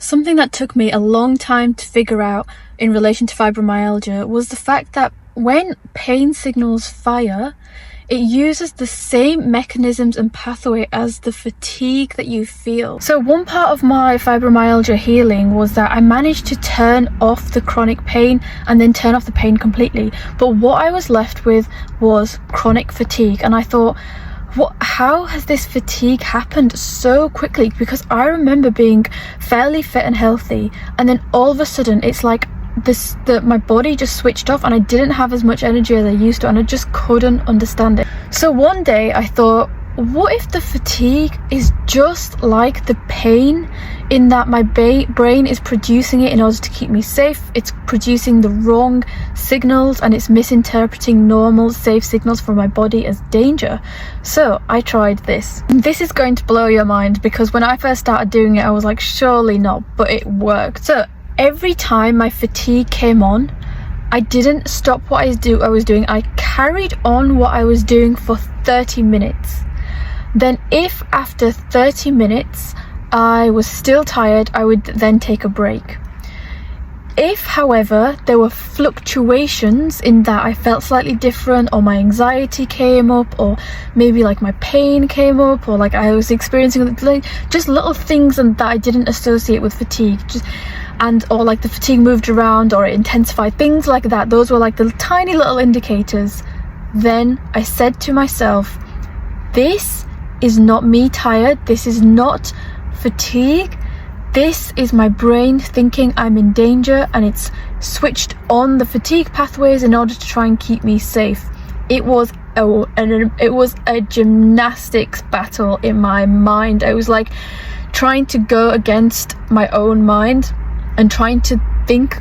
Something that took me a long time to figure out in relation to fibromyalgia was the fact that when pain signals fire, it uses the same mechanisms and pathway as the fatigue that you feel. So one part of my fibromyalgia healing was that I managed to turn off the chronic pain and then turn off the pain completely. But what I was left with was chronic fatigue, and I thought, how has this fatigue happened so quickly? Because I remember being fairly fit and healthy, and then all of a sudden it's like my body just switched off and I didn't have as much energy as I used to, and I just couldn't understand it. So one day I thought, what if the fatigue is just like the pain, in that my brain is producing it in order to keep me safe? It's producing the wrong signals and it's misinterpreting normal safe signals from my body as danger. So I tried this. This is going to blow your mind, because when I first started doing it I was like, surely not, but it worked. So every time my fatigue came on, I didn't stop what I was doing. I carried on what I was doing for 30 minutes. Then if after 30 minutes I was still tired, I would then take a break. If, however, there were fluctuations in that I felt slightly different, or my anxiety came up, or maybe like my pain came up, or like I was experiencing just little things and that I didn't associate with fatigue, or like the fatigue moved around or it intensified, things like that, those were like the tiny little indicators. Then I said to myself, this is not me tired, this is not fatigue, this is my brain thinking I'm in danger, and it's switched on the fatigue pathways in order to try and keep me safe. It was a gymnastics battle in my mind. I was like trying to go against my own mind and trying to think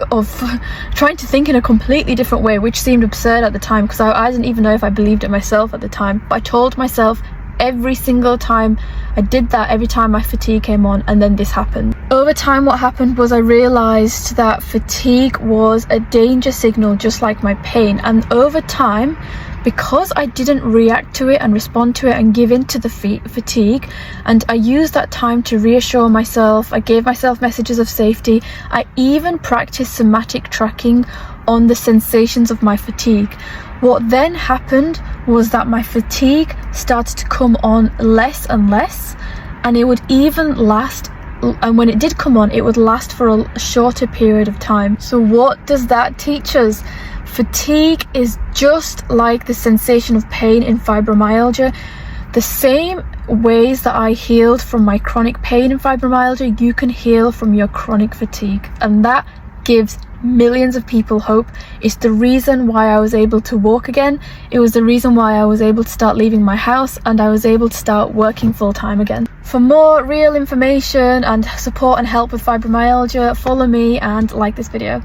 in a completely different way, which seemed absurd at the time, because I didn't even know if I believed it myself at the time. But I told myself every single time I did that, every time my fatigue came on, and then this happened. Over time what happened was I realized that fatigue was a danger signal just like my pain, and over time, because I didn't react to it and respond to it and give in to the fatigue, and I used that time to reassure myself, I gave myself messages of safety, I even practiced somatic tracking on the sensations of my fatigue. What then happened was that my fatigue started to come on less and less, and it would even last, and when it did come on, it would last for a shorter period of time. So what does that teach us? Fatigue is just like the sensation of pain in fibromyalgia. The same ways that I healed from my chronic pain in fibromyalgia, you can heal from your chronic fatigue, and that gives millions of people hope. It's the reason why I was able to walk again. It was the reason why I was able to start leaving my house, and I was able to start working full-time again. For more real information and support and help with fibromyalgia, follow me and like this video.